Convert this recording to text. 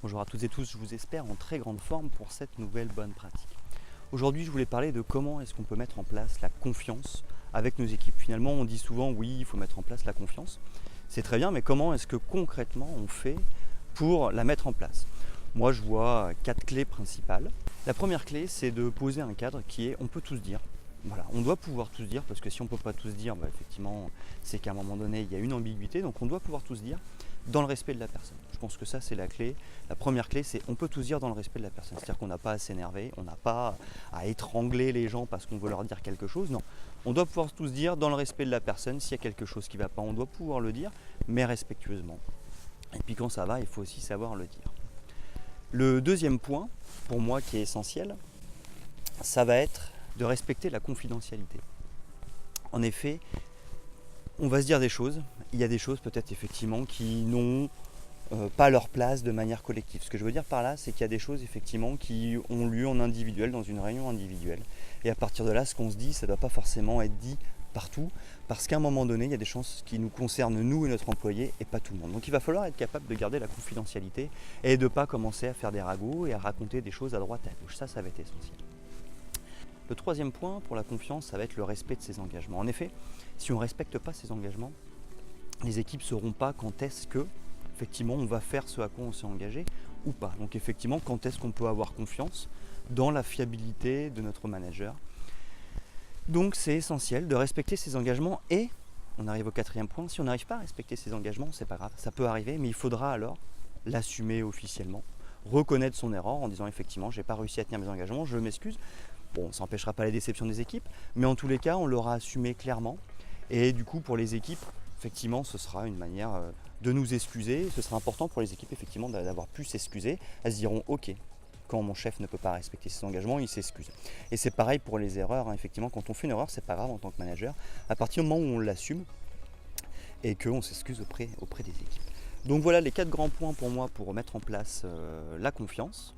Bonjour à toutes et tous, je vous espère en très grande forme pour cette nouvelle bonne pratique. Aujourd'hui, je voulais parler de comment est-ce qu'on peut mettre en place la confiance avec nos équipes. Finalement, on dit souvent oui, il faut mettre en place la confiance. C'est très bien, mais comment est-ce que concrètement on fait pour la mettre en place? Moi, je vois 4 clés principales. La première clé, c'est de poser un cadre qui est on peut tous dire. Voilà, on doit pouvoir tous dire, parce que si on ne peut pas tous dire, effectivement, c'est qu'à un moment donné, il y a une ambiguïté, donc on doit pouvoir tous dire dans le respect de la personne. Je pense que ça, c'est la clé. La première clé, c'est on peut tous dire dans le respect de la personne. C'est-à-dire qu'on n'a pas à s'énerver, on n'a pas à étrangler les gens parce qu'on veut leur dire quelque chose. Non, on doit pouvoir tous dire dans le respect de la personne. S'il y a quelque chose qui ne va pas, on doit pouvoir le dire, mais respectueusement. Et puis quand ça va, il faut aussi savoir le dire. Le deuxième point, pour moi, qui est essentiel, ça va être de respecter la confidentialité. En effet, on va se dire des choses. Il y a des choses peut-être effectivement qui n'ont pas leur place de manière collective. Ce que je veux dire par là, c'est qu'il y a des choses effectivement qui ont lieu en individuel, dans une réunion individuelle. Et à partir de là, ce qu'on se dit, ça ne doit pas forcément être dit partout, parce qu'à un moment donné, il y a des choses qui nous concernent nous et notre employé, et pas tout le monde. Donc il va falloir être capable de garder la confidentialité et de ne pas commencer à faire des ragots et à raconter des choses à droite et à gauche. Ça va être essentiel. Le troisième point pour la confiance, ça va être le respect de ses engagements. En effet, si on ne respecte pas ses engagements, les équipes ne sauront pas quand est-ce que, effectivement, on va faire ce à quoi on s'est engagé ou pas. Donc effectivement, quand est-ce qu'on peut avoir confiance dans la fiabilité de notre manager. Donc c'est essentiel de respecter ses engagements et, on arrive au quatrième point, si on n'arrive pas à respecter ses engagements, c'est pas grave, ça peut arriver, mais il faudra alors l'assumer officiellement, reconnaître son erreur en disant effectivement, j'ai pas réussi à tenir mes engagements, je m'excuse. Bon, ça n'empêchera pas les déceptions des équipes, mais en tous les cas, on l'aura assumé clairement. Et du coup, pour les équipes, effectivement, ce sera une manière de nous excuser. Ce sera important pour les équipes, effectivement, d'avoir pu s'excuser. Elles se diront, ok, quand mon chef ne peut pas respecter ses engagements, il s'excuse. Et c'est pareil pour les erreurs. Effectivement, quand on fait une erreur, c'est pas grave en tant que manager. À partir du moment où on l'assume et qu'on s'excuse auprès des équipes. Donc voilà les 4 grands points pour moi pour mettre en place la confiance.